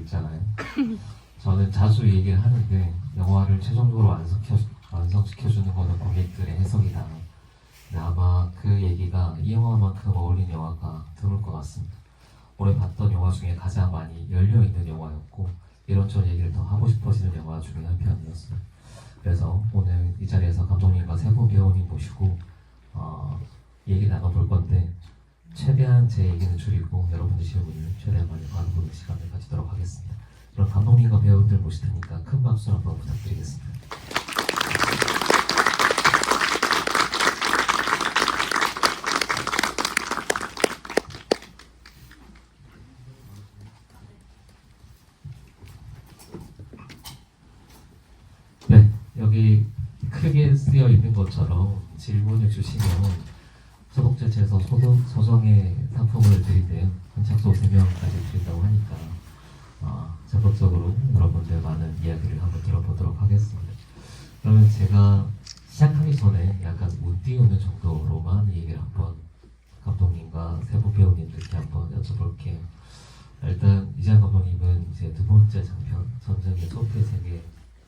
있잖아요. 저는 자주 얘기를 하는데 영화를 최종적으로 완성시켜주는 거는 관객들의 해석이다. 근데 아마 그 얘기가 이 영화만큼 어울린 영화가 드물 것 같습니다. 올해 봤던 영화 중에 가장 많이 열려있는 영화였고 이런저런 얘기를 더 하고 싶어지는 영화 중에 한 편이었어요. 그래서 오늘 이 자리에서 감독님과 세 분 배우님 모시고 얘기 나눠볼 건데 최대한 제 얘기는 줄이고 여러분들 질문을 최대한 많이 받아보는 시간을 가지도록 하겠습니다. 그럼 감독님과 배우들 모실 테니까 큰 박수 한번 부탁드리겠습니다. 네, 여기 크게 쓰여 있는 것처럼 질문을 주시면 소독제체에서 소정의 상품을 드린대요. 선착소 3명까지 드린다고 하니까 적극적으로 여러분들 많은 이야기를 한번 들어보도록 하겠습니다. 그러면 제가 시작하기 전에 약간 못 띄우는 정도로만 얘기를 한번 감독님과 세부 배우님들께 한번 여쭤볼게요. 일단 이재한 감독님은 이제 두 번째 장편 전쟁의 소프의 세계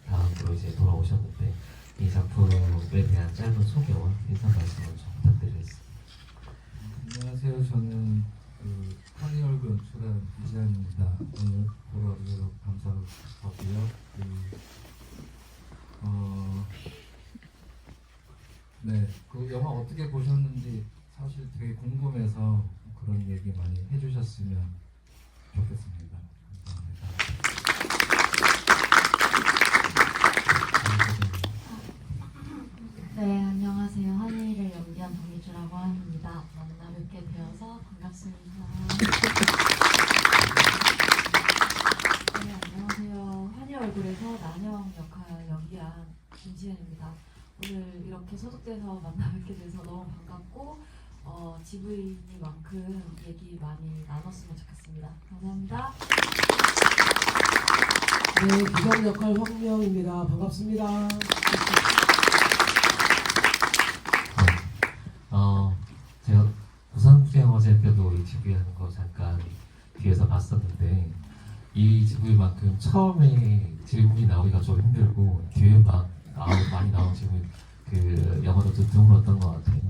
다음으로 이제 돌아오셨는데 이 작품에 대한 짧은 소개와 인사 말씀을 좀 부탁드리겠습니다. 안녕하세요. 저는 한이 얼굴 연출한 이재한입니다. 오늘 보러 와주셔서 감사하고요. 네, 그 영화 어떻게 보셨는지 사실 되게 궁금해서 그런 얘기 많이 해주셨으면 좋겠습니다. 네, 안녕하세요. 한이를 연기한 정미주라고 합니다. 만나 뵙게 되어서 반갑습니다. 네, 안녕하세요. 한이 얼굴에서 난영 역할 연기한 김지은입니다. 오늘 이렇게 소속돼서 만나 뵙게 돼서 너무 반갑고 GV니만큼 얘기 많이 나눴으면 좋겠습니다. 감사합니다. 네, 기성 역할 황명입니다. 반갑습니다. 제가 부산국제영화제 때도 이 GV 하는 거 잠깐 뒤에서 봤었는데 이 GV만큼 처음에 질문이 나오기가 좀 힘들고 뒤에 많이 나온 질문 그 영화도 좀 드물었던 것 같아요.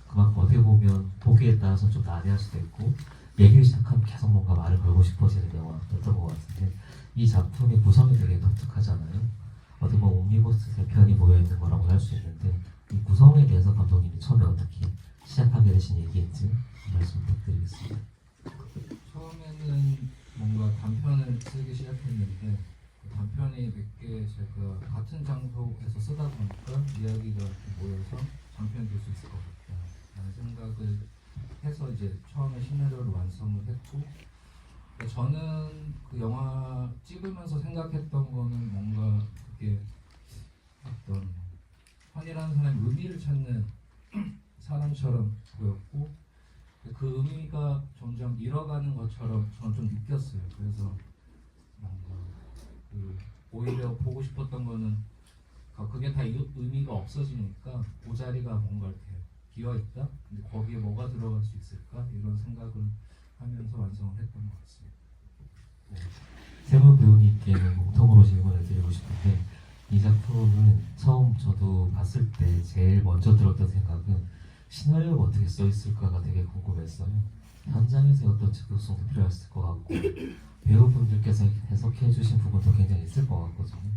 그만큼 어떻게 보면 보기에 따라서 좀 난해할 수도 있고 얘기를 시작하면 계속 뭔가 말을 걸고 싶어지는 영화였던 것 같은데 이 작품의 구성이 되게 독특하잖아요. 어떻게 보면 옴니버스 세 편이 모여있는 거라고 할 수 있는데 이 구성에 대해서 감독님이 처음에 어떻게 시작하게 되신 얘기인지 말씀 부탁드리겠습니다. 처음에는 뭔가 단편을 쓰기 시작했는데 그 단편이 몇 개 제가 같은 장소에서 쓰다 보니까 이야기가 모여서 장편이 될 수 있을 것 같다라는 생각을 해서 이제 처음에 시나리오를 완성을 했고 저는 그 영화 찍으면서 생각했던 거는 뭔가 그게 어떤 환이라는 사람의 의미를 찾는 사람처럼 보였고 그 의미가 점점 잃어가는 것처럼 저는 좀 느꼈어요. 그래서 뭔가 오히려 보고 싶었던 거는 그게 다 의미가 없어지니까 그 자리가 뭔가 이렇게 비어있다? 근데 거기에 뭐가 들어갈 수 있을까? 이런 생각을 하면서 완성을 했던 것 같습니다. 세분 배우님께 공통으로 질문을 드리고 싶은데 이 작품은 처음 저도 봤을 때 제일 먼저 들었던 생각은 시나리오가 어떻게 써있을까가 되게 궁금했어요. 현장에서 어떤 즉흥성도 필요했을 것 같고 배우분들께서 해석해 주신 부분도 굉장히 있을 것 같거든요.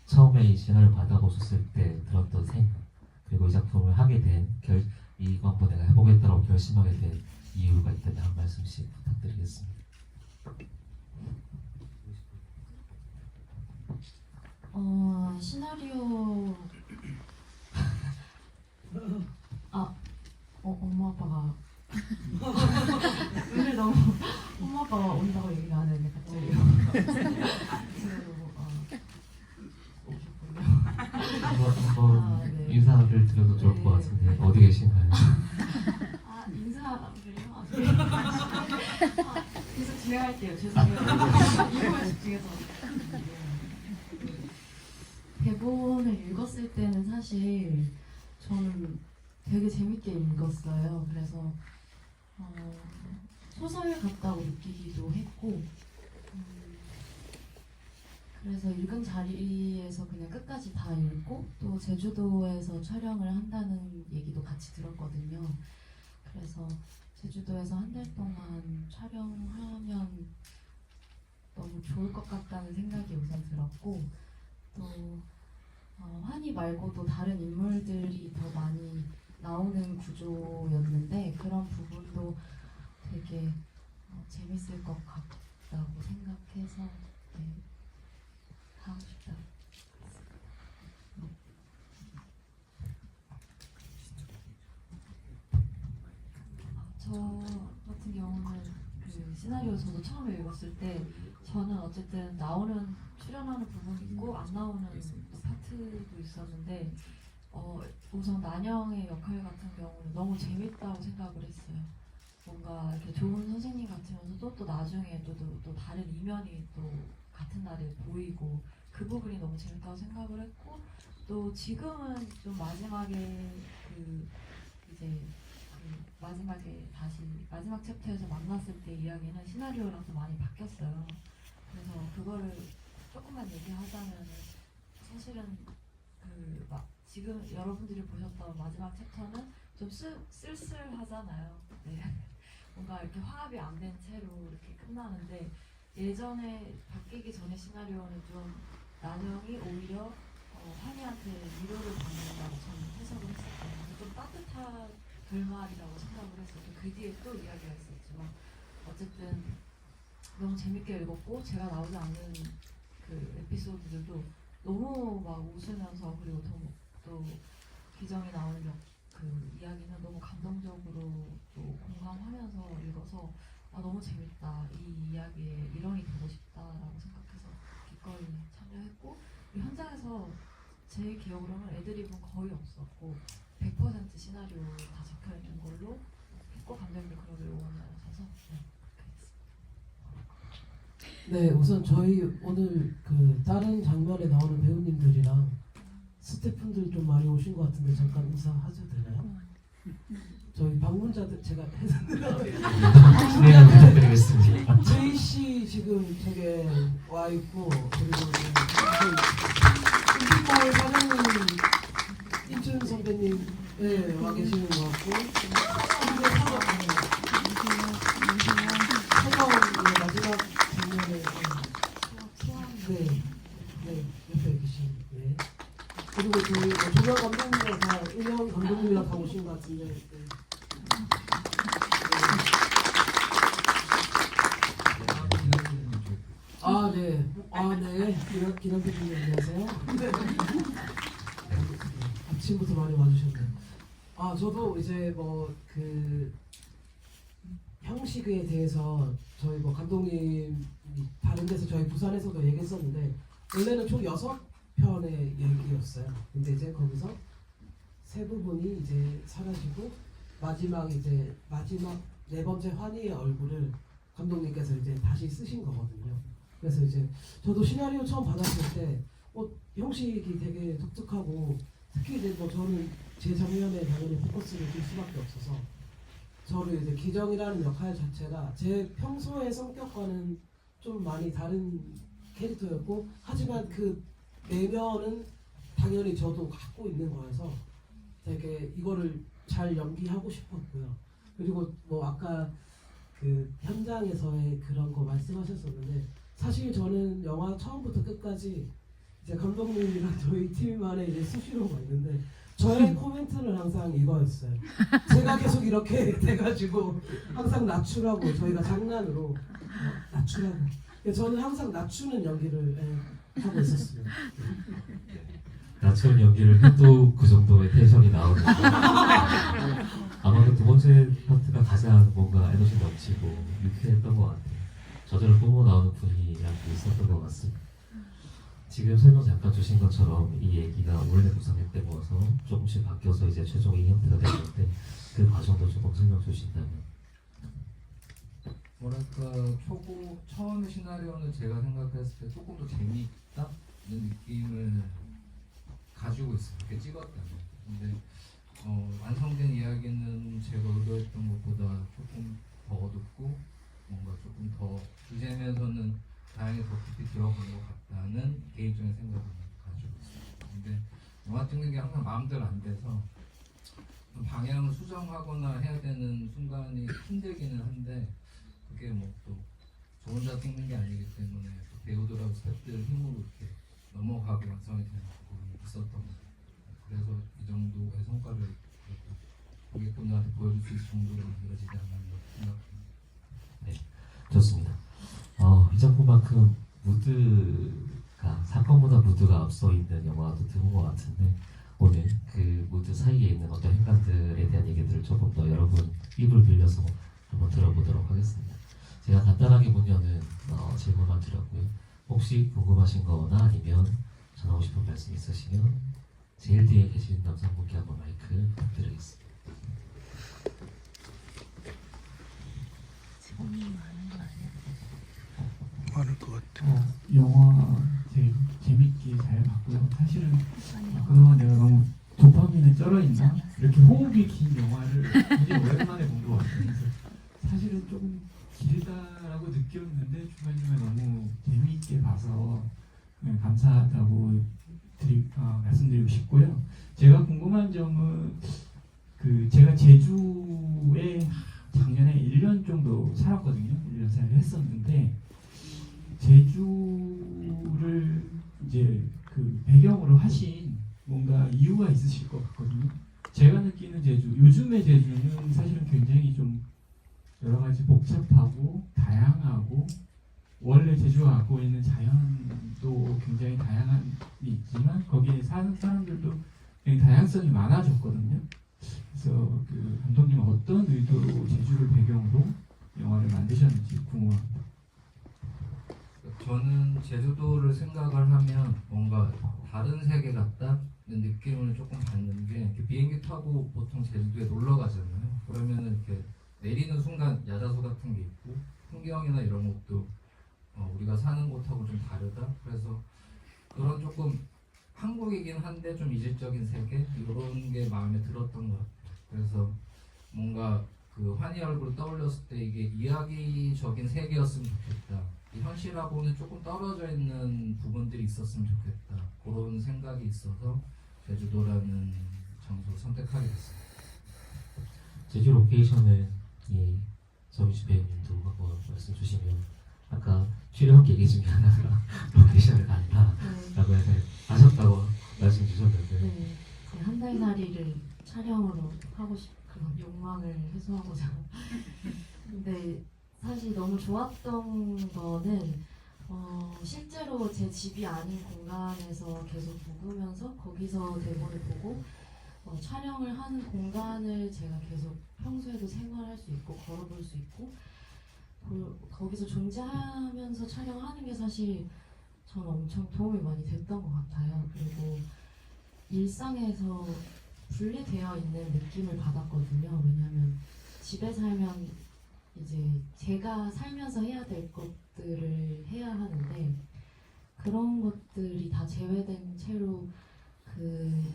처음에 이 시나리오 받아보셨을 때 들었던 생각 그리고 이 작품을 하게 된 이거 한번 내가 해보겠다고 결심하게 된 이유가 있다면 한 말씀씩 부탁드리겠습니다. 시나리오 엄마 아빠가 오늘 너무 엄마 아빠가 온다고 얘기를 안 했는데 갑자기 한번 네. 인사를 드려도 좋을 것 같은데 어디 계신가요? 인사를요? 계속 진행할게요. 죄송해요. 이거에 집중해서. 대본을 읽었을 때는 사실 저는 되게 재밌게 읽었어요. 그래서 소설 같다고 느끼기도 했고 그래서 읽은 자리에서 그냥 끝까지 다 읽고 또 제주도에서 촬영을 한다는 얘기도 같이 들었거든요. 그래서 제주도에서 한 달 동안 촬영하면 너무 좋을 것 같다는 생각이 우선 들었고 또 환희 말고도 다른 인물들이 더 많이 나오는 구조였는데 그런 부분도 되게 재밌을 것 같다고 생각해서 네, 하고 싶다. 저 같은 경우는 그 시나리오 저도 처음에 읽었을 때 저는 어쨌든 나오는 출연하는 부분이 있고 안 나오는 파트도 있었는데 우선 난영의 역할 같은 경우는 너무 재밌다고 생각을 했어요. 뭔가 이렇게 좋은 선생님 같으면서도 또 나중에 또 다른 이면이 또 같은 날에 보이고 그 부분이 너무 재밌다고 생각을 했고 또 지금은 좀 마지막에 마지막에 다시 마지막 챕터에서 만났을 때 이야기는 시나리오랑 좀 많이 바뀌었어요. 그래서 그거를 조금만 얘기하자면 사실은 지금 여러분들이 보셨던 마지막 챕터는 좀 쓸쓸하잖아요. 네. 뭔가 이렇게 화합이 안 된 채로 이렇게 끝나는데 예전에 바뀌기 전에 시나리오는 좀 난영이 오히려 환희한테 위로를 받는다고 저는 해석을 했었거든요. 좀 따뜻한 결말이라고 생각을 했어요. 그 뒤에 또 이야기가 있었지만 어쨌든 너무 재밌게 읽었고 제가 나오지 않는 그 에피소드들도 너무 막 웃으면서 그리고 또 기정이 나오는 그 이야기는 너무 감동적으로 또 공감하면서 읽어서 너무 재밌다. 이 이야기에 일원이 되고 싶다라고 생각해서 기꺼이 참여했고 현장에서 제 기억으로는 애드립은 거의 없었고 100% 시나리오 다 적혀있는 걸로 했고 감독님들 그러길 원하셔서 네, 우선 저희 오늘 그 다른 장면에 나오는 배우님들이랑 스태프분들 좀 많이 오신 것 같은데 잠깐 인사하셔도 되나요? 저희 방문자들 제가 네, 부탁드리겠습니다. 제이 씨 지금 저게 와 있고 그리고 인피마을 사장님 임준 선배님 와 계시는 것 같고 사장님의 마지막 장면에 네 옆에 계신 그리고 저희 조명 감독님이랑 다 은영 감독님이랑 다 오신 것 같은데 기남 PD님 안녕하세요. 아침부터 많이 와주셨네요. 저도 이제 그 형식에 대해서 저희 감독님이 다른 데서 저희 부산에서도 얘기했었는데 원래는 총 6편의 얘기였어요. 근데 이제 거기서 세 부분이 이제 사라지고 마지막 네 번째 환희의 얼굴을 감독님께서 이제 다시 쓰신 거거든요. 그래서 이제 저도 시나리오 처음 받았을 때 형식이 되게 독특하고 특히 이제 저는 제 장면에 당연히 포커스를 둘 수밖에 없어서 저를 이제 기정이라는 역할 자체가 제 평소의 성격과는 좀 많이 다른 캐릭터였고 하지만 그 내면은 당연히 저도 갖고 있는 거여서 되게 이거를 잘 연기하고 싶었고요. 그리고 아까 그 현장에서의 그런 거 말씀하셨었는데 사실 저는 영화 처음부터 끝까지 이제 감독님이랑 저희 팀만의 이제 수시로가 있는데 저의 코멘트는 항상 이거였어요. 제가 계속 이렇게 돼가지고 항상 낮추라고 저희가 장난으로 낮추라고. 저는 항상 낮추는 연기를 하고 있었습니다. 낮추는 연기를 해도 그 정도의 텐션이 나오는 아마도 두 번째 파트가 가장 뭔가 에너지 넘치고 유쾌했던 것 같아요. 저절로 뿜어 나오는 분위기라고 있었던 것 같습니다. 지금 설명 잠깐 주신 것처럼 이 얘기가 원래 구상했 때 모아서 조금씩 바뀌어서 이제 최종 이 형태가 됐는데 그 과정도 조금 설명 주신다면. 처음에 시나리오는 제가 생각했을 때 조금 더 재미있다 이런 느낌을 가지고 있어요. 이렇게 찍었다면. 근데 완성된 이야기는 제가 의도했던 것보다 조금 더 어둡고 뭔가 조금 더 주제면서는 다행히 더 깊이 들어간 것 같다는 않는 개인적인 생각을 가지고 있어요. 근데 영화 찍는 게 항상 마음대로 안 돼서 좀 방향을 수정하거나 해야 되는 순간이 힘들기는 한데 그게 뭐 또 저 혼자 찍는 게 아니기 때문에 또 배우들하고 스태프들 힘으로 이렇게 넘어가고 완성이 되는 부분이 있었던 것 같아요. 그래서 이 정도의 성과를 그래도 고객분들한테 보여줄 수 있을 정도로 만들어지지 않았나 생각합니다. 좋습니다. 이 작품만큼 무드가 사건보다 무드가 앞서 있는 영화도 드문 것 같은데 오늘 그 무드 사이에 있는 어떤 행간들에 대한 얘기들을 조금 더 여러분 입을 빌려서 한번 들어보도록 하겠습니다. 제가 간단하게 문연은 질문만 드렸고요. 혹시 궁금하신 거나 아니면 전하고 싶은 말씀 있으시면 제일 뒤에 계신 남성분께 한번 마이크 부탁드리겠습니다. 많을 것 같아. 영화 되게 재밌게 잘 봤고요. 사실은 그동안 내가 너무 도파민에 쩔어있나? 이렇게 호흡이 긴 영화를 굉장히 오랜만에 본 것 같아요. 그래서 사실은 조금 길다라고 느꼈는데 중간중간 너무 재미있게 봐서 그냥 감사하다고 말씀드리고 싶고요. 제가 궁금한 점은 제가 제주에 작년에 1년 정도 살았거든요. 1년 살을 했었는데 제주를 이제 배경으로 하신 뭔가 이유가 있으실 것 같거든요. 제가 느끼는 제주, 요즘의 제주는 사실은 굉장히 좀 여러 가지 복잡하고 다양하고 원래 제주가 갖고 있는 자연도 굉장히 다양한 게 있지만 거기에 사는 사람들도 굉장히 다양성이 많아졌거든요. 그래서 감독님 어떤 의도로 제주를 배경으로 영화를 만드셨는지 궁금합니다. 저는 제주도를 생각을 하면 뭔가 다른 세계 같다는 느낌을 조금 받는 게 이렇게 비행기 타고 보통 제주도에 놀러 가잖아요. 그러면은 이렇게 내리는 순간 야자수 같은 게 있고 풍경이나 이런 것도 우리가 사는 곳하고 좀 다르다. 그래서 그런 조금 한국이긴 한데 좀 이질적인 세계 이런 게 마음에 들었던 것 같아요. 그래서 뭔가 환희 얼굴 떠올렸을 때 이게 이야기적인 세계였으면 좋겠다. 이 현실하고는 조금 떨어져 있는 부분들이 있었으면 좋겠다. 그런 생각이 있어서 제주도라는 장소를 선택하게 됐습니다. 제주 로케이션은 서민수 배우님도 한번 말씀 주시면 아까 출연 계기 중에 하나가 로케이션을 간다라고 해서 하셨다고 말씀 주셨는데 네, 한 달 살이를 촬영으로 하고 싶은 욕망을 해소하고자. 근데 사실 너무 좋았던 거는 실제로 제 집이 아닌 공간에서 계속 묵으면서 거기서 대본을 보고 촬영을 하는 공간을 제가 계속 평소에도 생활할 수 있고 걸어볼 수 있고 거기서 존재하면서 촬영하는 게 사실 저는 엄청 도움이 많이 됐던 것 같아요. 그리고 일상에서 분리되어 있는 느낌을 받았거든요. 왜냐하면 집에 살면 이제 제가 살면서 해야 될 것들을 해야 하는데 그런 것들이 다 제외된 채로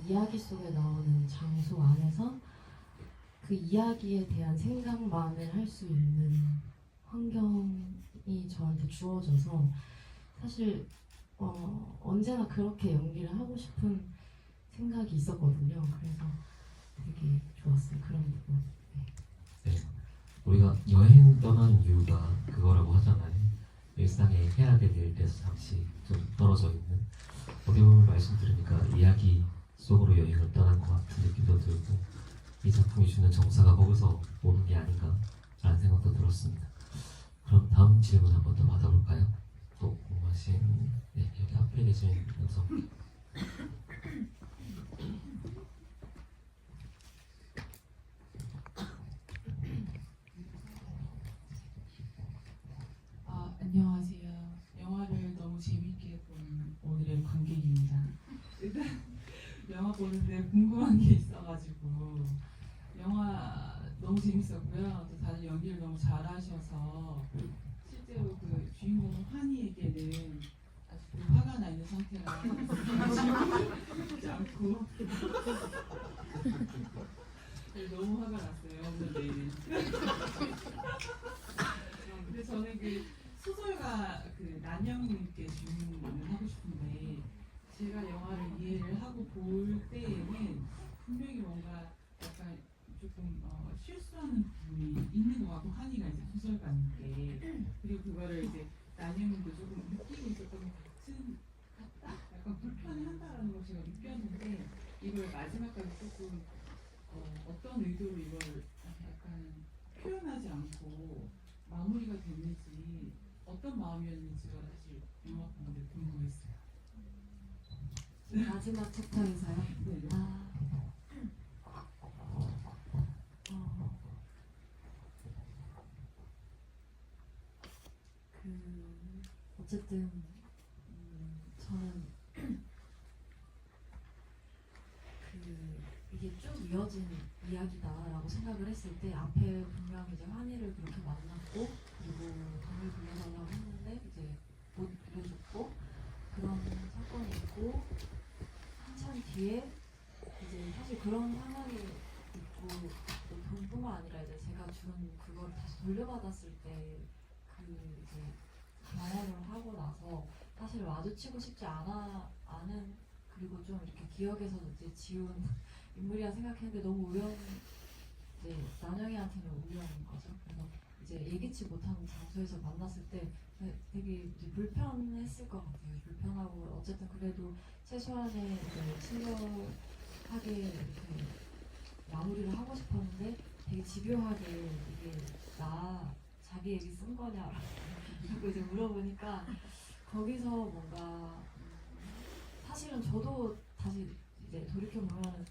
이야기 속에 나오는 장소 안에서 그 이야기에 대한 생각만을 할 수 있는 환경이 저한테 주어져서 사실 언제나 그렇게 연기를 하고 싶은 생각이 있었거든요. 그래서 되게 좋았어요. 그런 부분. 네. 우리가 여행 떠나는 이유가 그거라고 하잖아요. 일상에 해야 될 일에서 잠시 좀 떨어져 있는 어떻게 보면 말씀 들으니까 이야기 속으로 여행을 떠난 것 같은 느낌도 들고 이 작품이 주는 정사가 거기서 오는 게 아닌가 라는 생각도 들었습니다. 그럼 다음 질문 한 번 더 받아볼까요? 또 궁금하신 여기 앞에 계신 여성 안녕하세요. 영화를 너무 재밌게 본 오늘의 관객입니다. 일단 영화 보는데 궁금한 게 있어가지고 영화 너무 재밌었고요. 또 다들 연기를 너무 잘하셔서 실제로 주인공 환희에게는 아주 화가 나 있는 상태라 질문하지 않고 너무 화가 났어요. 오늘 내일. 근데 저는 소설가 그 난영님께 질문을 하고 싶은데 제가 영화를 이해를 하고 볼 때에는 분명히 뭔가 약간 조금 실수하는 부분이 있는 것 같고 한이가 이제 소설가인데 그리고 그거를 이제 난영님도 조금 느끼고 있었던 것 같다? 약간 불편해한다라는 걸 제가 느꼈는데 이걸 마지막까지 조금 어떤 의도로 이걸 약간 표현하지 않고 마무리가 됐는지 어떤 마음이었는지가 사실 영화 보는데 궁금했어요. 마지막 챕터에서요. 네. 아, 어쨌든 저는 이게 쭉 이어진 이야기다라고 생각을 했을 때 앞에 분명 이제 환희를 그렇게 만났고 그리고 돈을 빌려달라고 했는데 이제 못 빌려줬고 그런 사건이 있고 한참 뒤에 이제 사실 그런 상황이 있고 또 돈뿐만 아니라 이제 제가 준 그걸 다시 돌려받았을 때 그 이제 경험을 하고 나서 사실 마주치고 싶지 않은 그리고 좀 이렇게 기억에서 이제 지운 인물이라 생각했는데 너무 이제 난영이한테는 우연인 거죠. 그래서 이제 예기치 못한 장소에서 만났을 때 되게 이제 불편했을 것 같아요. 불편하고 어쨌든 그래도 최소한의 이제 친절하게 이렇게 마무리를 하고 싶었는데 되게 집요하게 이게 자기 얘기 쓴 거냐라고 자꾸 이제 물어보니까 거기서 뭔가 사실은 저도 다시 이제 돌이켜보면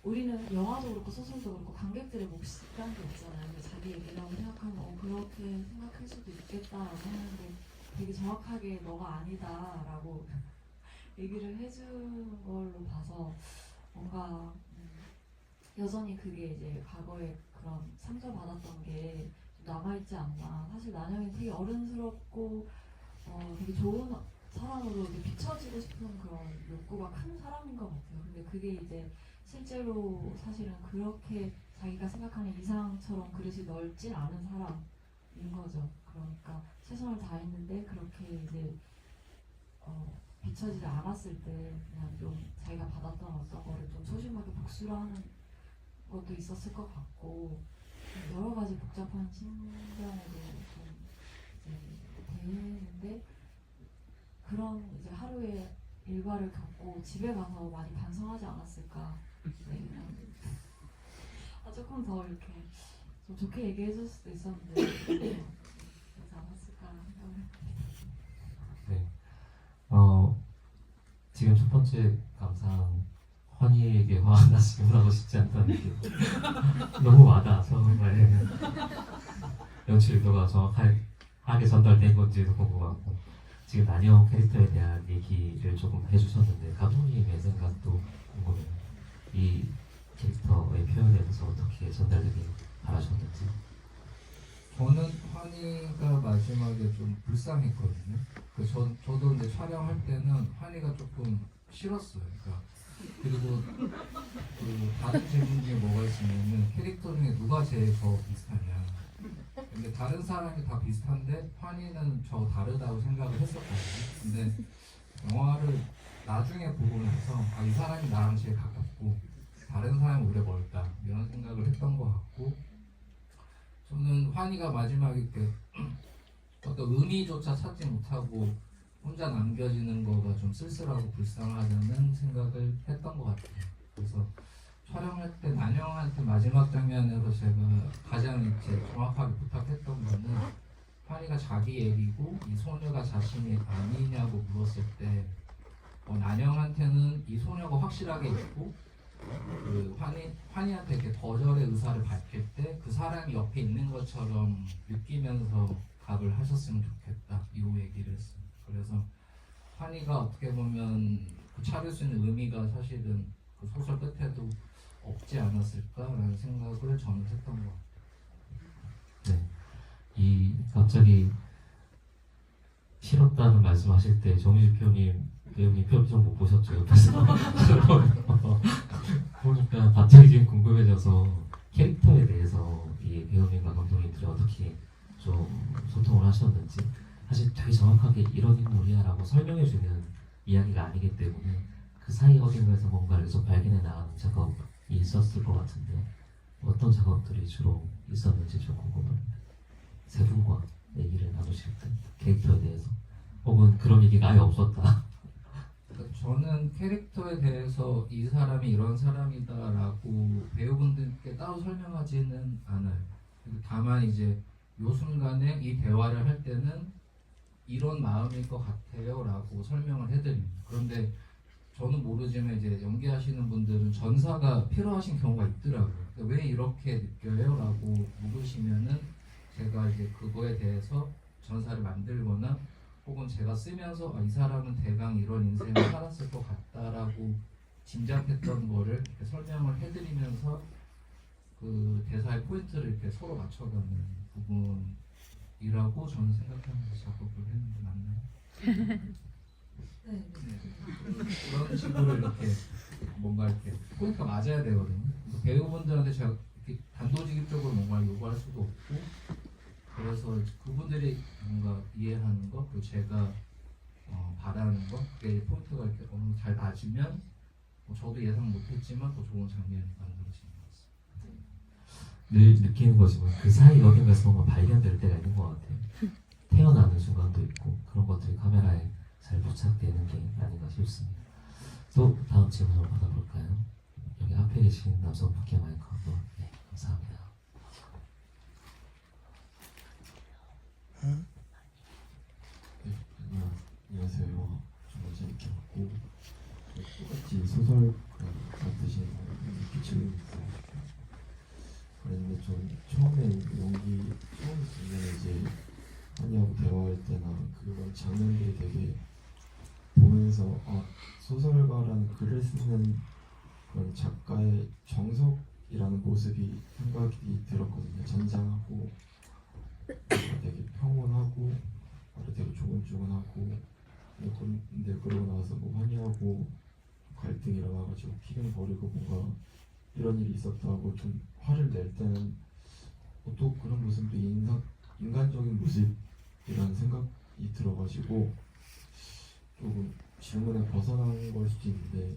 우리는 영화도 그렇고 소설도 그렇고 관객들의 몫이란 게 있잖아요. 근데 자기 얘기라고 생각하면 그렇게 생각할 수도 있겠다라고 하는데 되게 정확하게 너가 아니다라고 얘기를 해준 걸로 봐서 뭔가 여전히 그게 이제 과거에 그런 상처받았던 게 남아있지 않나. 사실 난영이 되게 어른스럽고 되게 좋은 사람으로 이제 비춰지고 싶은 그런 욕구가 큰 사람인 것 같아요. 근데 그게 이제 실제로 사실은 그렇게 자기가 생각하는 이상처럼 그릇이 넓진 않은 사람인 거죠. 그러니까 최선을 다했는데 그렇게 이제 비춰지지 않았을 때 그냥 좀 자기가 받았던 어떤 거를 좀 소심하게 복수를 하는 것도 있었을 것 같고 여러 가지 복잡한 측면으로 좀 이제 대했는데 그런 이제 하루의 일과를 겪고 집에 가서 많이 반성하지 않았을까. 네. 조금 더 이렇게 좀 좋게 얘기해줄 수도 있었는데 그러지 않았을까 생각을 네. 지금 첫 번째 감상 환희에게 화 하나씩 하고 싶지 않다는 게 너무 와닿아서 정말 연출 의도가 정확하게 전달된 건지도 궁금하고 지금 난영 캐릭터에 대한 얘기를 조금 해주셨는데 감독님의 생각도 궁금해요. 이 캐릭터의 표현에 대해서 어떻게 전달되길 바라셨는지. 저는 환희가 마지막에 좀 불쌍했거든요. 저도 이제 촬영할 때는 환희가 조금 싫었어요. 그리고 다른 질문 중에 뭐가 있으면은 캐릭터 중에 누가 제일 더 비슷하냐. 근데 다른 사람이 다 비슷한데 환희는 저 다르다고 생각을 했었거든요. 근데 영화를 나중에 보고 나서 이 사람이 나랑 제일 가깝고 다른 사람은 오히려 멀다 이런 생각을 했던 것 같고 저는 환희가 마지막에 이렇게 어떤 의미조차 찾지 못하고 혼자 남겨지는 거가 좀 쓸쓸하고 불쌍하다는 생각을 했던 것 같아요. 그래서 촬영할 때 난영한테 마지막 장면에서 제가 가장 이제 정확하게 부탁했던 거는 환희가 자기 얘기고 이 소녀가 자신이 아니냐고 물었을 때 난영한테는 이 소녀가 확실하게 있고 그 환희한테 이렇게 거절의 의사를 밝힐 때 그 사람이 옆에 있는 것처럼 느끼면서 답을 하셨으면 좋겠다 이 얘기를 했어요. 그래서 환희가 어떻게 보면 그 차릴 수 있는 의미가 사실은 그 소설 끝에도 없지 않았을까라는 생각을 저는 했던 것 같아요. 네, 갑자기 싫었다는 말씀하실 때 정유주 배우님 표정 못 보셨죠? 옆에서 보니까 갑자기 지금 궁금해져서 캐릭터에 대해서 이 배우님과 감독님들이 어떻게 좀 소통을 하셨는지 사실 되게 정확하게 이런 인물이야라고 설명해주는 이야기가 아니기 때문에 그 사이 어딘가에서 뭔가를 좀 발견해 나가는 작업이 있었을 것 같은데 어떤 작업들이 주로 있었는지 좀 궁금합니다. 세 분과 얘기를 나누실 때 캐릭터에 대해서 혹은 그런 얘기가 아예 없었다. 그러니까 저는 캐릭터에 대해서 이 사람이 이런 사람이다라고 배우분들께 따로 설명하지는 않아요. 다만 이제 요 순간에 이 대화를 할 때는 이런 마음일 것 같아요라고 설명을 해드립니다. 그런데 저는 모르지만 이제 연기하시는 분들은 전사가 필요하신 경우가 있더라고요. 그러니까 왜 이렇게 느껴요?라고 물으시면은 제가 이제 그거에 대해서 전사를 만들거나 혹은 제가 쓰면서 이 사람은 대강 이런 인생을 살았을 것 같다라고 짐작했던 거를 이렇게 설명을 해드리면서 그 대사의 포인트를 이렇게 서로 맞춰가는 부분이라고 저는 생각하면서 작업을 했는데 맞나요? 네. 그런 식으로 이렇게 뭔가 이렇게 포인트가 맞아야 되거든요. 배우분들한테 제가 이렇게 단도직입적으로 뭔가 요구할 수도 없고 그래서 그분들이 뭔가 이해하는 거 그리고 제가 바라는 거 그게 포인트가 이렇게 어느 정도 잘 맞으면 저도 예상 못했지만 더 좋은 장면이 만들어지는 것 같습니다. 늘 느끼는 거지만 그 사이 어딘가에서 뭔가 발견될 때가 있는 것 같아요. 태어나는 순간도 있고 그런 것들이 카메라에 잘 부착되는 게 아닌가 싶습니다. 또 다음 질문을 받아볼까요? 여기 앞에 계신 남성분께 마이크 한번. 네, 감사합니다. 안녕하세요. 정말 재밌게 봤고 똑같이 소설 같으신 느끼는 있어요. 그랬는데 전 처음에 연기 처음 보면 이제 한이하고 대화할 때나 그런 장면들이 되게 보면서 소설가라는 글을 쓰는 그런 작가의 정석이라는 모습이 생각이 들었거든요. 잔잔하고 되게 평온하고 되게 조곤조곤하고 근데 그러고 나서 뭐 환희하고 갈등이 일어나가지고 피를 버리고 뭔가 이런 일이 있었다고 좀 화를 낼 때는 또 그런 모습도 인간적인 모습이라는 생각이 들어가지고 조금 질문에 벗어난 걸 수도 있는데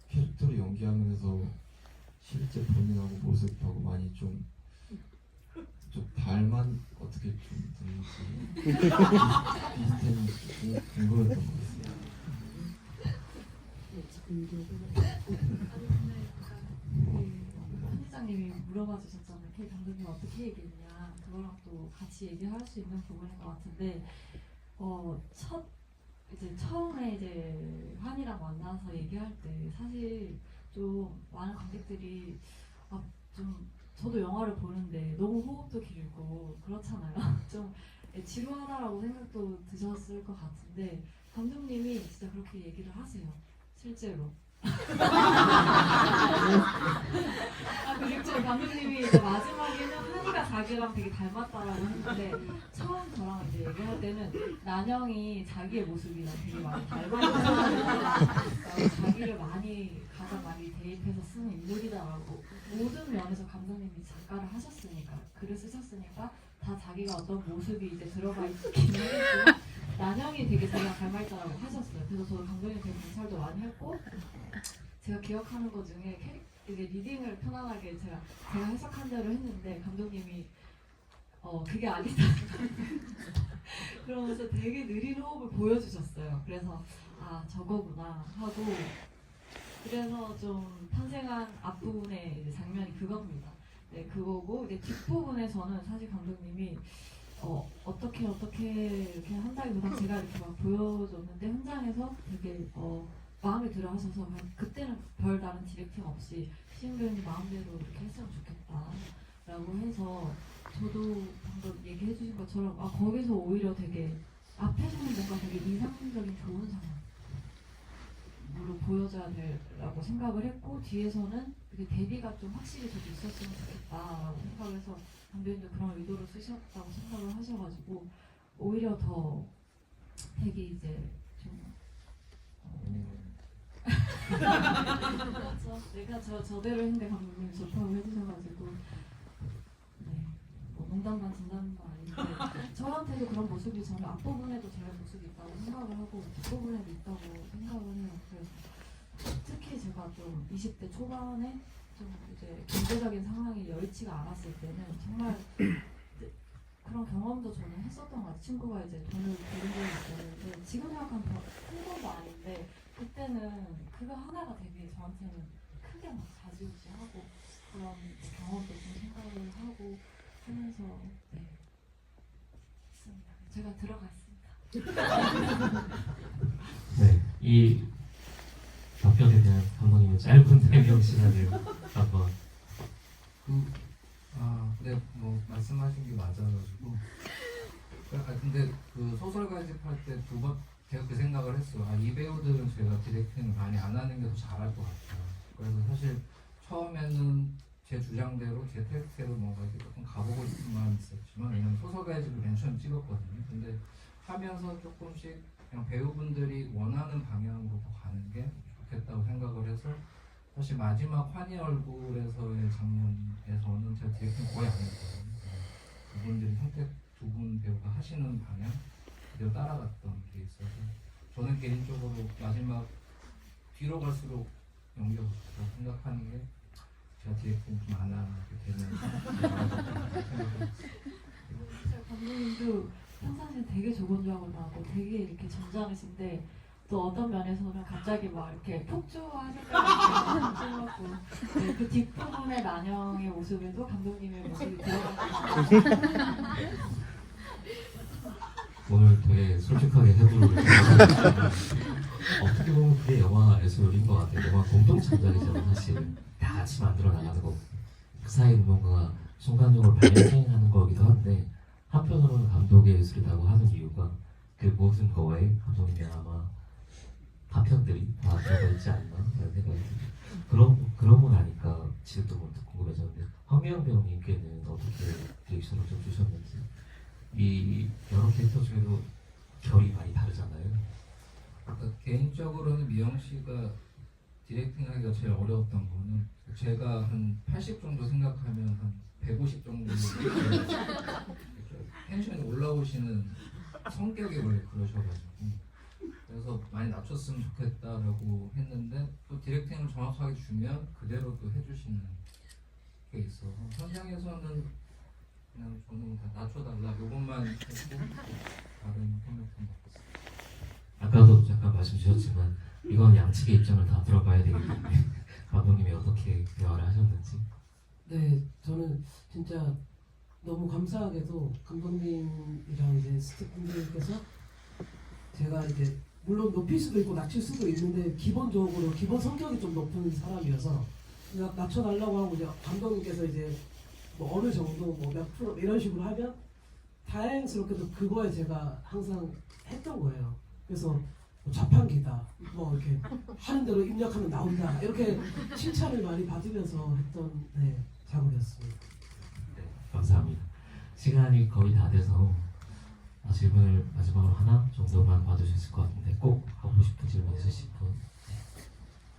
캐릭터를 연기하면서 실제 본인하고 모습하고 많이 좀 닮은 어떻게 좀 되는지 비슷했는지 궁금했던 것 같습니다. 편집장님이 물어봐 주셨잖아요. K 감독님 어떻게 얘기했냐. 그거랑 또 같이 얘기할 수 있는 부분인 것 같은데, 이제 처음에 이제 환이랑 만나서 얘기할 때 사실 좀 많은 관객들이 좀 저도 영화를 보는데 너무 호흡도 길고 그렇잖아요. 좀 지루하다라고 생각도 드셨을 것 같은데 감독님이 진짜 그렇게 얘기를 하세요. 실제로. 그리고 저희 감독님이 이제 마지막에는 한이가 자기랑 되게 닮았다라고 했는데 처음 저랑 이제 얘기할 때는 난영이 자기의 모습이랑 되게 많이 닮았다고 자기를 가장 많이 대입해서 쓰는 인물이다라고 모든 면에서 감독님이 작가를 하셨으니까 글을 쓰셨으니까 다 자기가 어떤 모습이 이제 들어가 있기는 했지만 난영이 되게 자기가 닮아있다라고 하셨어요. 그래서 저도 감독님한테 감찰도 많이 했고 제가 기억하는 것 중에 이제 리딩을 편안하게 제가 해석한 대로 했는데 감독님이 그게 아니다 그러면서 되게 느린 호흡을 보여주셨어요. 그래서 저거구나 하고 그래서 좀 탄생한 앞부분의 이제 장면이 그겁니다. 네, 그거고 이제 뒷부분에서는 사실 감독님이 어떻게 이렇게 한다기보다 제가 이렇게 막 보여줬는데 현장에서 되게 마음에 들어 하셔서 그때는 별다른 디렉팅 없이 신배우님 마음대로 이렇게 했으면 좋겠다라고 해서 저도 방금 얘기해 주신 것처럼 거기서 오히려 되게 앞에서는 뭔가 되게 이상적인 좋은 상황으로 보여줘야 되라고 생각을 했고 뒤에서는 이게 대비가 좀 확실히 저도 있었으면 좋겠다라고 생각해서 감독님도 그런 의도를 쓰셨다고 생각을 하셔가지고 오히려 더 되게 이제 좀 그렇죠. 내가 저대로 했는데 감독님이 좋다고 해주셔가지고 네. 뭐 농담반 진담반 아닌데 저한테도 그런 모습이 저는 앞부분에도 제 모습이 있다고 생각을 하고 뒷부분에도 있다고 생각을 해요. 그래서 특히 제가 좀 20대 초반에 좀 이제 경제적인 상황이 여의치가 않았을 때는 정말 그런 경험도 저는 했었던 것 같아요. 친구가 이제 돈을 빌린 적이 있었는데 지금 생각하면 큰 건도 아닌데 그때는 그거 하나가 되게 저한테는 크게 막 좌지우지하고 그런 경험도 좀 생각을 하고 하면서 네 했습니다. 제가 들어갔습니다. 네, 이 답변에 대한 감독님의 짧은 해명 시간을 한번. 근데 뭐 말씀하신 게 맞아가지고 근데 그 소설 가집할 때 두 번 제가 그 생각을 했어요. 이 배우들은 제가 디렉팅을 많이 안 하는 게 더 잘할 것 같아요. 그래서 사실 처음에는 제 주장대로 제 텍스트로 뭔가 이렇게 조금 가보고 싶은 마음이 있었지만 왜냐면 소설 가집을 맨 처음 찍었거든요. 근데 하면서 조금씩 그냥 배우분들이 원하는 방향으로 더 가는 게 좋겠다고 생각을 해서 사실 마지막 환희 얼굴에서의 장면에서는 제가 디렉팅 거의 안 했거든요. 그분들이 선택 두 분 배우가 하시는 방향 그대로 따라갔던 게 있어서 저는 개인적으로 마지막 뒤로 갈수록 연기가 좋다고 생각하는 게 제가 디렉팅 좀 안 하게 되는 생각을 감독님도 평상시에 되게 조곤조곤하고 되게 이렇게 점잖으신데 또 어떤 면에서는 갑자기 막 이렇게 폭주하실 때가 있고 네, 그 뒷부분의 난영의 모습에도 감독님의 모습이 들어가고 오늘 되게 솔직하게 해부를 어떻게 보면 그게 영화에서 요리인 것 같아요. 영화 공동 창작이잖아요. 사실 다 같이 만들어 나가는 거. 그 사이에 뭔가 순간적으로 발생하는 거기도 한데 한편으로는 감독의 예술이라고 하는 이유가 그 모든 거에 감독님이 아마 파편들이 다 들어가 있지 않나 라는 생각이 듭니다. 그러고 나니까 지금도 문득 궁금해졌는데 황미영 배우님께는 어떻게 리액션을 좀 주셨는지 이 여러 캐릭터 중에도 결이 많이 다르잖아요. 그러니까 개인적으로는 미영 씨가 디렉팅하기가 제일 어려웠던 거는 제가 한 80 정도 생각하면 한 150 정도 이렇게 텐션이 올라오시는 성격이 원래 그러셔가지고 그래서 많이 낮췄으면 좋겠다라고 했는데 또 디렉팅을 정확하게 주면 그대로 또 해주시는 게 있어서 현장에서는 그냥 저는 다 낮춰달라 요것만 했고 다른 코멘트는 없었어요. 아까도 잠깐 말씀 주셨지만 이건 양측의 입장을 다 들어봐야 되기 때문에 감독님이 어떻게 대화를 하셨는지. 네, 저는 진짜 너무 감사하게도 감독님이랑 이제 스태프분들께서 제가 이제 물론 높일 수도 있고 낮출 수도 있는데 기본적으로 기본 성격이 좀 높은 사람이어서 그냥 낮춰달라고 하고 이제 감독님께서 이제 뭐 어느 정도 뭐 몇 프로 이런 식으로 하면 다행스럽게도 그거에 제가 항상 했던 거예요. 그래서 뭐 자판기다 뭐 이렇게 하는 대로 입력하면 나온다 이렇게 칭찬을 많이 받으면서 했던 네, 작업이었습니다. 네, 감사합니다. 시간이 거의 다 돼서 질문을 마지막으로 하나 정도만 봐주실 수 있을 것 같은데 꼭 하고 싶은 질문 있으신 분 네.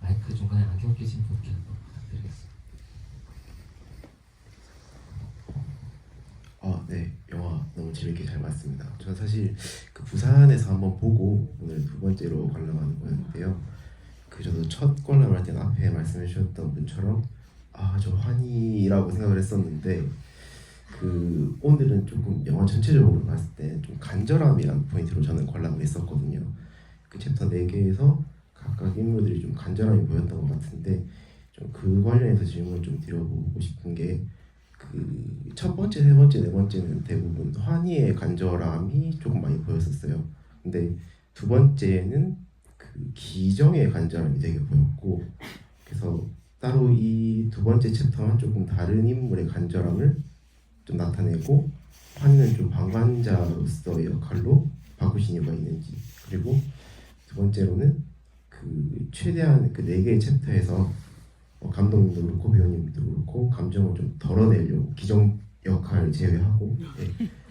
마이크 중간에 안경 끼신 분께 한번 부탁드리겠습니다. 네, 영화 너무 재밌게 잘 봤습니다. 저는 사실 그 부산에서 한번 보고 오늘 두 번째로 관람하는 거였는데요. 저도 첫 관람할 때는 앞에 말씀해 주셨던 분처럼 저 환희라고 생각을 했었는데 오늘은 조금 영화 전체적으로 봤을 때 좀 간절함이라는 포인트로 저는 관람을 했었거든요. 그 챕터 4개에서 각각 인물들이 좀 간절함이 보였던 것 같은데 좀 그 관련해서 질문을 좀 드려보고 싶은 게 첫 번째, 세 번째, 네 번째는 대부분 환희의 간절함이 조금 많이 보였었어요. 근데 두 번째는 기정의 간절함이 되게 보였고 그래서 따로 이 두 번째 챕터는 조금 다른 인물의 간절함을 좀 나타내고 환희는 좀 방관자로서의 역할로 바꾸신 이유가 있는지 그리고 두 번째로는 최대한 4개의 챕터에서 감독님도 그렇고 배우님도 그렇고 감정을 좀 덜어내려고 기정 역할을 제외하고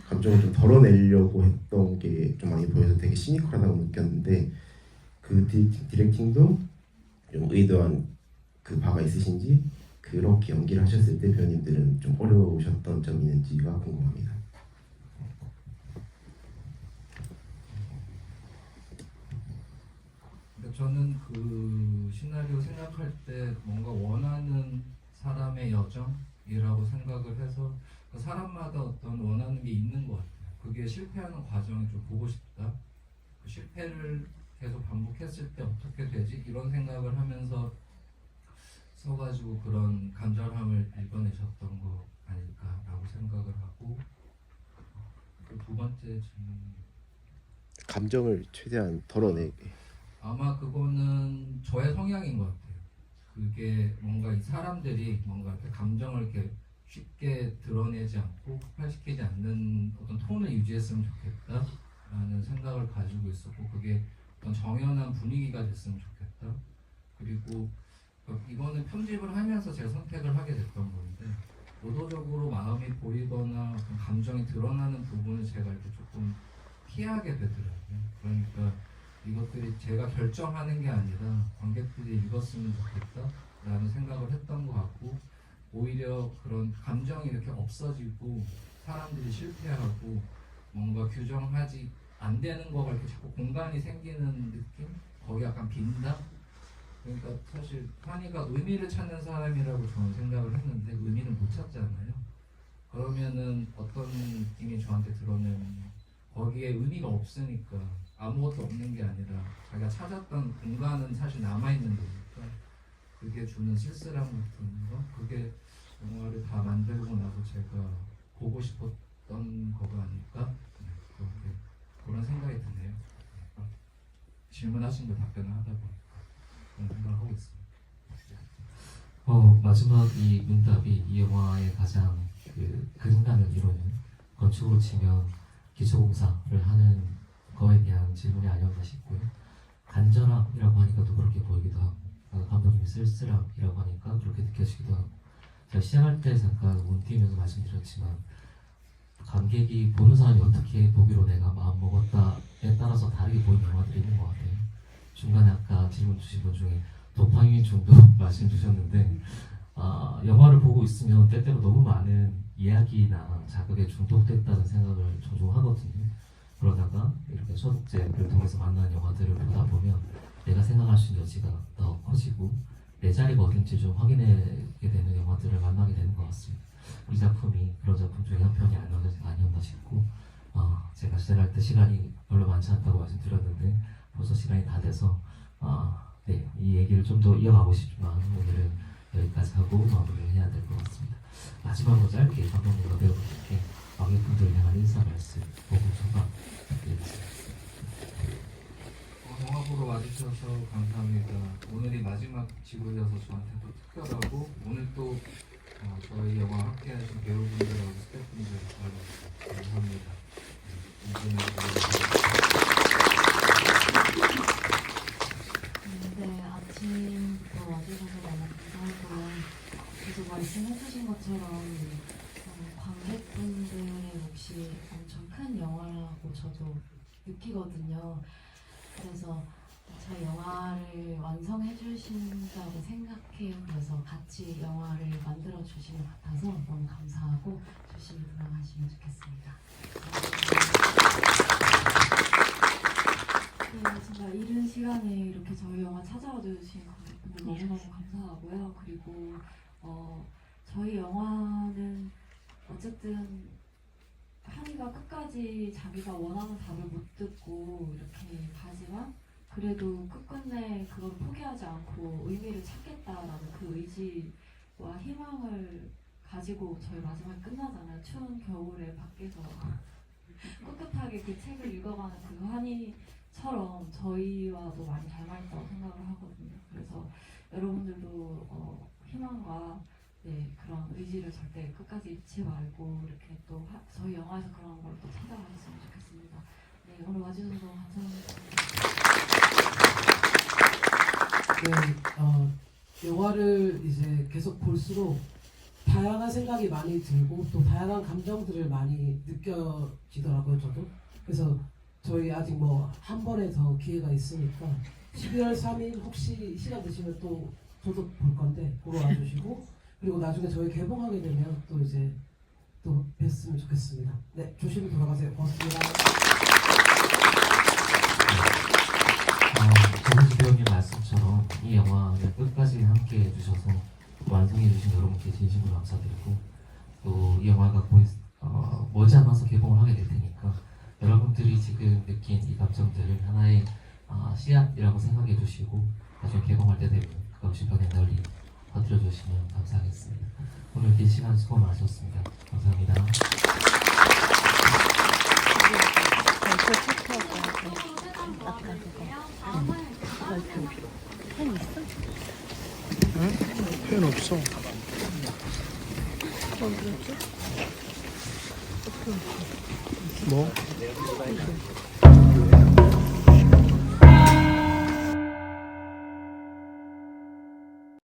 감정을 좀 덜어내려고 했던 게 좀 많이 보여서 되게 시니컬하다고 느꼈는데 디렉팅도 좀 의도한 바가 있으신지 그렇게 연기를 하셨을 때 배우님들은 좀 어려우셨던 점이 있는지가 궁금합니다. 근데 저는 그 시나리오 생각할 때 뭔가 원하는 사람의 여정이라고 생각을 해서 그 사람마다 어떤 원하는 게 있는 것 같아요. 그게 실패하는 과정이 좀 보고 싶다. 그 실패를 계속 반복했을 때 어떻게 되지? 이런 생각을 하면서 써가지고 그런 간절함을 읽어내셨던 거 아닐까라고 생각을 하고, 그 두 번째 질문, 감정을 최대한 덜어내게. 아마 그거는 저의 성향인 것 같아요. 그게 뭔가 이 사람들이 뭔가 이렇게 감정을 이렇게 쉽게 드러내지 않고 폭발시키지 않는 어떤 톤을 유지했으면 좋겠다라는 생각을 가지고 있었고, 그게 어떤 정연한 분위기가 됐으면 좋겠다. 그리고 이거는 편집을 하면서 제가 선택을 하게 됐던 건데, 의도적으로 마음이 보이거나 어떤 감정이 드러나는 부분을 제가 이렇게 조금 피하게 되더라고요. 그러니까 이것들이 제가 결정하는 게 아니라 관객들이 읽었으면 좋겠다라는 생각을 했던 것 같고, 오히려 그런 감정이 이렇게 없어지고 사람들이 실패하고 뭔가 규정하지 안 되는 거가 이렇게 자꾸 공간이 생기는 느낌? 거기 약간 빈다? 그러니까 사실 환희가 의미를 찾는 사람이라고 저는 생각을 했는데 의미는 못 찾잖아요. 그러면은 어떤 느낌이 저한테 들었냐면, 거기에 의미가 없으니까 아무것도 없는 게 아니라 자기가 찾았던 공간은 사실 남아있는 거니까 그게 주는 쓸쓸함 같은 거, 그게 영화를 다 만들고 나서 제가 보고 싶었던 거가 아닐까? 그렇게 그런 생각이 드네요. 질문하신 거 답변을 하다 보니까 그런 생각을 하고 있습니다. 마지막 이 문답이 이 영화의 가장 그 그림감을 이루는, 건축으로 치면 기초공사를 하는 거에 대한 질문이 아니었나 싶고요. 간절함이라고 하니까 또 그렇게 보이기도 하고, 감독님이 쓸쓸함이라고 하니까 그렇게 느껴지기도 하고, 제가 시작할 때 잠깐 운띄면서 말씀드렸지만, 관객이 보는 사람이 어떻게 보기로 내가 마음 먹었다에 따라서 다르게 보이는 영화들이 있는 것 같아요. 중간에 아까 질문 주신 분 중에 도파민 중독 말씀 주셨는데, 영화를 보고 있으면 때때로 너무 많은 이야기나 자극에 중독됐다는 생각을 종종 하거든요. 그러다가 이렇게 소독제를 통해서 만나는 영화들을 보다 보면 내가 생각할 수 있는 여지가 더 커지고 내 자리가 어딘지 좀 확인하게 되는 영화들을 만나게 되는 것 같습니다. 이 작품이 그런 작품 중에 한 편이 아니었나 싶고, 제가 시작할 때 시간이 별로 많지 않다고 말씀드렸는데 벌써 시간이 다 돼서 네, 이 얘기를 좀 더 이어가고 싶지만 오늘은 여기까지 하고 마무리를 해야 될 것 같습니다. 마지막으로 짧게 감독님과 배우분들께 관객분들을 향한 인사 말씀 5분 초반 부탁드리겠습니다. 영화 보러 와주셔서 감사합니다. 오늘이 마지막 지구여서 저한테 또 특별하고, 오늘 또 저희 영화 함께하신 배우분들하고 스태프분들 감사합니다. 네, 아침부터 와주셔서 너무 감사하고요. 계속 말씀해주신 것처럼 관객분들의 몫이 엄청 큰 영화라고 저도 느끼거든요. 그래서 저희 영화를 완성해 주신다고 생각해요. 그래서 같이 영화를 만들어 주시는 것 같아서 너무 감사하고 조심히 돌아가시면 좋겠습니다. 네, 정말 이른 시간에 이렇게 저희 영화 찾아와 주신 관객분들 너무너무 감사하고요. 그리고 저희 영화는 어쨌든 한이가 끝까지 자기가 원하는 답을 못 듣고 이렇게 가지만, 그래도 끝끝내 그걸 포기하지 않고 의미를 찾겠다라는 그 의지와 희망을 가지고 저희 마지막에 끝나잖아요. 추운 겨울에 밖에서 꿋꿋하게 그 책을 읽어가는 그 한이처럼 저희와도 많이 닮아있다고 생각을 하거든요. 그래서 여러분들도 희망과 그런 의지를 절대 끝까지 잊지 말고 이렇게 또 저희 영화에서 그런 걸 또 찾아가셨으면 좋겠습니다. 네, 오늘 와주셔서 너무 감사합니다. 네, 영화를 이제 계속 볼수록 다양한 생각이 많이 들고 또 다양한 감정들을 많이 느껴지더라고요, 저도. 그래서 저희 아직 뭐 한 번에 더 기회가 있으니까 12월 3일 혹시 시간 되시면 또 저도 볼 건데 보러 와주시고, 그리고 나중에 저희 개봉하게 되면 또 이제 또 뵀으면 좋겠습니다. 네, 조심히 돌아가세요. 고맙습니다. 정우지 배우님 말씀처럼 이 영화를 끝까지 함께 해주셔서 완성해주신 여러분께 진심으로 감사드리고 또 이 영화가 머지않아서 개봉을 하게 될 테니까 여러분들이 지금 느낀 이 감정들을 하나의 씨앗이라고 생각해 주시고 나중에 개봉할 때 되면 그걸 주변에 널리 퍼뜨려 주시면 감사하겠습니다. 오늘 긴 시간 수고 많으셨습니다. 감사합니다. 펜 없어. 뭐?